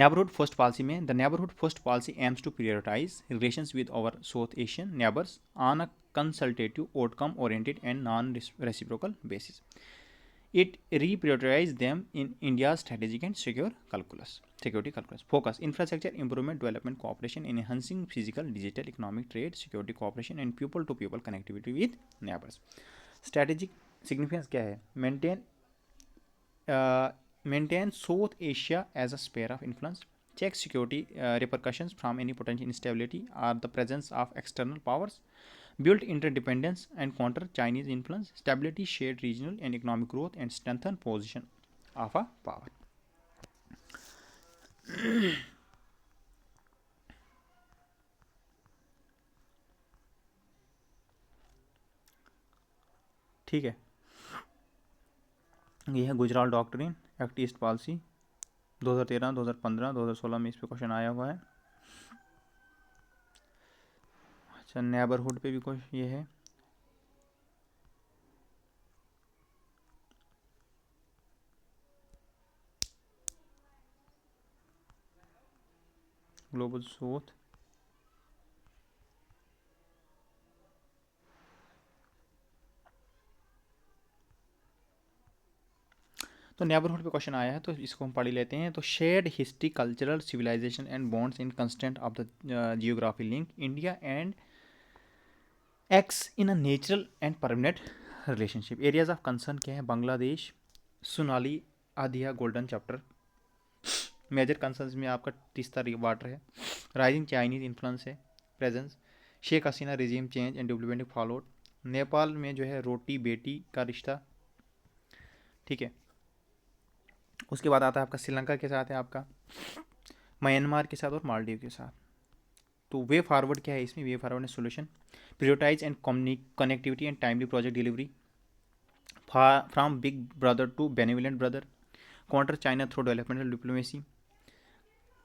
Neighborhood First Policy में the Neighborhood First Policy aims to prioritize relations with our South Asian neighbors on a consultative, outcome-oriented and non-reciprocal basis. It reprioritizes them in India's strategic and security calculus. Focus: infrastructure improvement, development cooperation, enhancing physical, digital, economic, trade, security cooperation, and people-to-people connectivity with neighbors. Strategic significance क्या है? Maintain South Asia as a sphere of influence. Check security repercussions from any potential instability or the presence of external powers. Build interdependence and counter Chinese influence. Stability, shared regional and economic growth, and strengthen position of a power. ठीक है, ये है Gujral doctrine, act east policy 2013, 2015, 2016 में इस पर question आया हुआ है. अच्छा, नेबरहुड पे भी कुछ ये है. ग्लोबल साउथ, तो नेबरहुड पे क्वेश्चन आया है तो इसको हम पढ़ लेते हैं. तो shared history, cultural, civilisation and bonds in constant of the geography link India and x in a natural and permanent relationship. Areas of concern क्या है? Bangladesh, Sonali Adhyay golden chapter. Major concerns में आपका तीसरा वाटर है। राइजिंग चाइनीज इन्फ्लुएंस है, presence. Sheikh Hasina regime change and diplomatic followed. Nepal में जो है रोटी बेटी का रिश्ता, ठीक है। उसके बाद आता है आपका श्रीलंका के साथ है, आपका म्यांमार के साथ और मालदीव के साथ। तो वे फॉरवर्ड क्या है इसमें, way forward solution, prioritise and connectivity and timely project delivery, from big brother to benevolent brother, counter China through developmental diplomacy,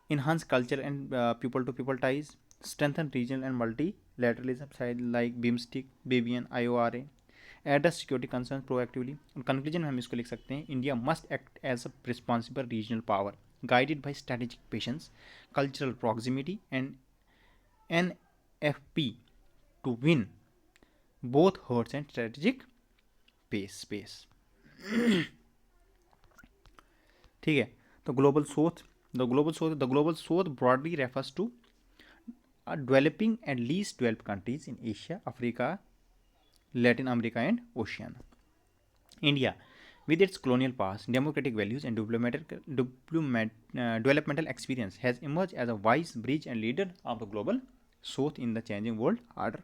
enhance culture and people-to-people ties, strengthen regional and multilateralism side like BIMSTEC, BBN, IORA, address security concerns proactively. In conclusion में हम इसको लिख सकते हैं, India must act as a responsible regional power, guided by strategic patience, cultural proximity, and NFP to win both hearts and strategic space. ठीक है। तो global south broadly refers to developing and least developed countries in Asia, Africa, Latin America, and Oceania. India, with its colonial past, democratic values, and developmental experience, has emerged as a wise bridge and leader of the global south in the changing world order.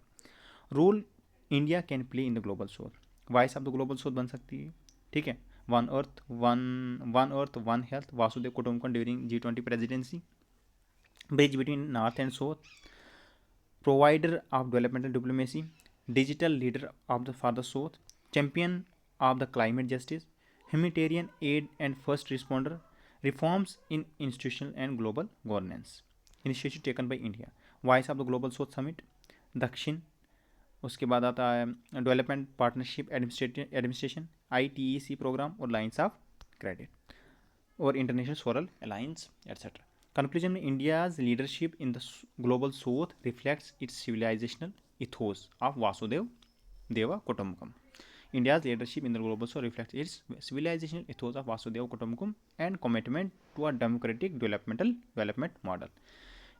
Role India can play in the global south. Voice of the global south बन सकती है, ठीक है। One health, Vasudhaiva Kutumbakam during G20 presidency, bridge between north and south, provider of developmental diplomacy, digital leader of the for the South, champion of the climate justice, humanitarian aid and first responder, reforms in institutional and global governance. Initiative taken by India. Voice of the Global South Summit, दक्षिण। उसके बाद आता है development partnership administration, ITEC program और lines of credit और international solar alliance etcetera. Conclusion में India's leadership in the global south reflects its civilizational ethos of Vasudeva Kutumbakam. India's leadership in the global south reflects its civilizational ethos of Vasudeva Kutumbakam and commitment to a democratic development model.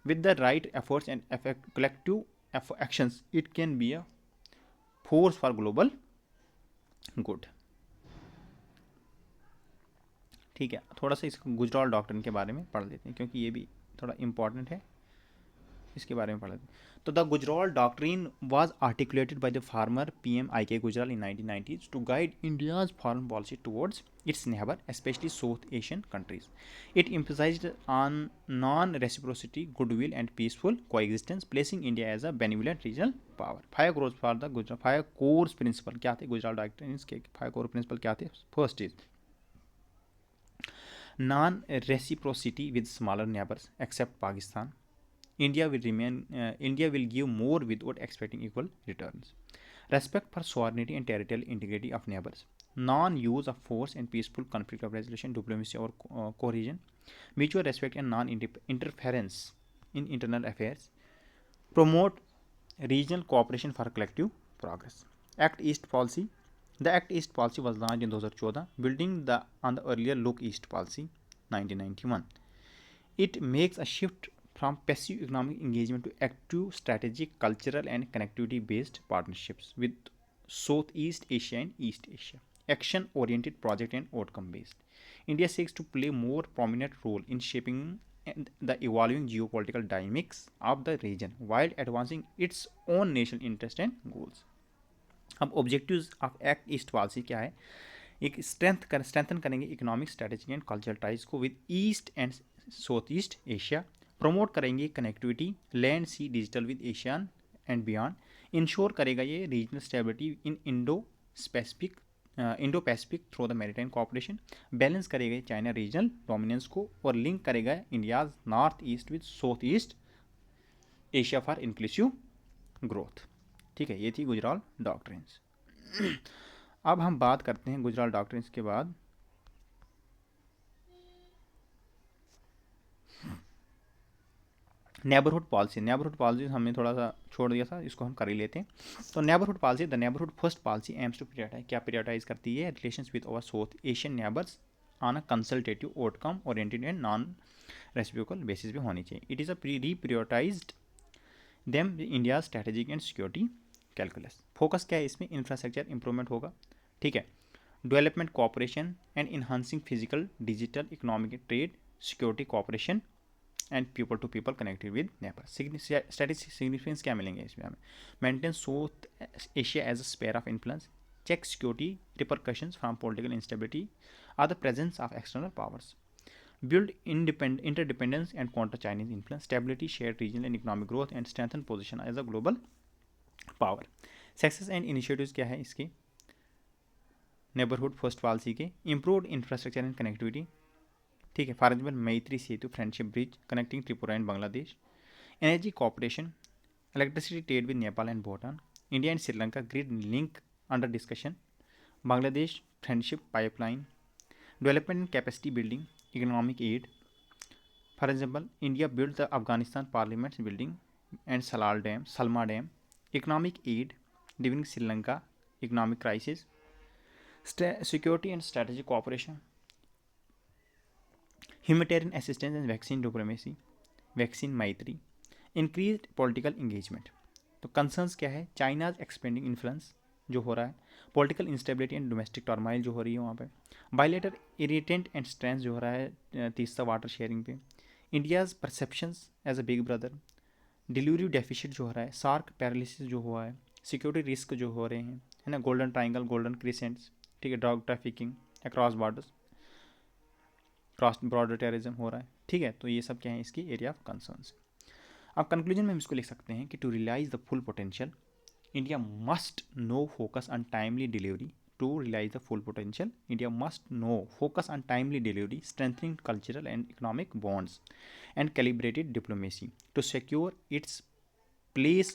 With the right efforts and collective actions, it can be a force for global good. ठीक है, थोड़ा सा इस Gujral doctrine के बारे में पढ़ लेते हैं क्योंकि ये भी थोड़ा इंपॉर्टेंट है, इसके बारे में पढ़ लेते हैं। तो the Gujral doctrine was articulated by the former PM I.K. Gujral in 1990s to guide India's foreign policy towards its neighbour, especially South Asian countries. It emphasized on non-reciprocity, goodwill, and peaceful coexistence, placing India as a benevolent regional power. Five core principle क्या थे Gujral doctrine के? 5 core principle क्या थे? First is non-reciprocity with smaller neighbors except Pakistan. India will give more without expecting equal returns. Respect for sovereignty and territorial integrity of neighbors. Non-use of force and peaceful conflict resolution, diplomacy or cohesion. Mutual respect and non-interference in internal affairs. Promote regional cooperation for collective progress. Act East policy. The Act East policy was launched in 2014, building on the earlier Look East policy 1991. It makes a shift from passive economic engagement to active strategic, cultural, and connectivity-based partnerships with Southeast Asia and East Asia. Action-oriented, project and outcome-based. India seeks to play a more prominent role in shaping the evolving geopolitical dynamics of the region while advancing its own national interests and goals. अब objectives of act east policy क्या है? एक strengthen करेंगे economic, strategic and cultural ties को with east and south east Asia. Promote करेंगे connectivity land sea digital with ASEAN and beyond. Ensure करेगा ये regional stability in Indo Pacific through the maritime cooperation. Balance करेगा China regional dominance को और link करेगा India's north east with south east Asia for inclusive growth. ठीक है, ये थी गुजराल डॉक्ट्रिन्स. अब हम बात करते हैं गुजराल डॉक्ट्रिन्स के बाद नेबरहुड पॉलिसी. नेबरहुड पॉलिसी हमने थोड़ा सा छोड़ दिया था, इसको हम कर ही लेते हैं. तो neighbourhood policy, the neighbourhood first policy aims to prioritise, क्या प्रियोरिटाइज करती है? Relations with our south Asian neighbours on a consultative outcome oriented and non reciprocal basis पे होनी चाहिए. It is a reprioritised them India strategic and security calculus. Focus क्या है इसमें? Infrastructure improvement होगा, ठीक है. Development cooperation and enhancing physical digital economic trade security cooperation and people to people connected with Nepal. Strategic significance क्या मिलेंगे इसमें हमें? Maintain South Asia as a sphere of influence, check security repercussions from political instability or the presence of external powers, build interdependence and counter Chinese influence, stability, shared regional and economic growth, and strengthen position as a global power. Success and initiatives क्या है इसके? Neighbourhood first policy के, improved infrastructure and connectivity, ठीक है, for example Maitri Setu friendship bridge connecting Tripura and Bangladesh, energy cooperation, electricity trade with Nepal and Bhutan, India and Sri Lanka grid link under discussion, Bangladesh friendship pipeline, development and capacity building, economic aid. For example, India built the Afghanistan Parliament building and Salma Dam. Economic aid during Sri Lanka economic crisis, security and strategic cooperation, humanitarian assistance and vaccine diplomacy, vaccine maitri, increased political engagement. तो concerns क्या है? China's expanding influence जो हो रहा है, political instability and domestic टर्माइल जो हो रही है वहाँ पे, बायलेटर इरिटेंट एंड स्ट्रेंथ जो हो रहा है तीसरा वाटर शेयरिंग पे, India's perceptions as a big brother, delivery deficit जो हो रहा है, सार्क पैरालिसिस जो हुआ है, सिक्योरिटी रिस्क जो हो रहे हैं, है ना, गोल्डन ट्राइंगल, गोल्डन क्रिसेंट्स, ठीक है, drug trafficking across borders, cross border terrorism हो रहा है, ठीक है, तो ये सब क्या है इसकी एरिया ऑफ कंसर्न्स। अब कंक्लूजन में हम इसको लिख सकते हैं कि to realise the full potential India must know focus on timely delivery. To realize the full potential, India must know focus on timely delivery, strengthening cultural and economic bonds, and calibrated diplomacy to secure its place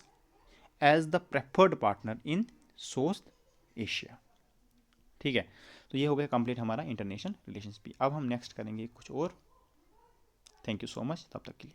as the preferred partner in South Asia. ठीक है, तो ये हो गया complete हमारा international relations भी। अब हम नेक्स्ट करेंगे कुछ और। थैंक यू सो मच, तब तक के लिए।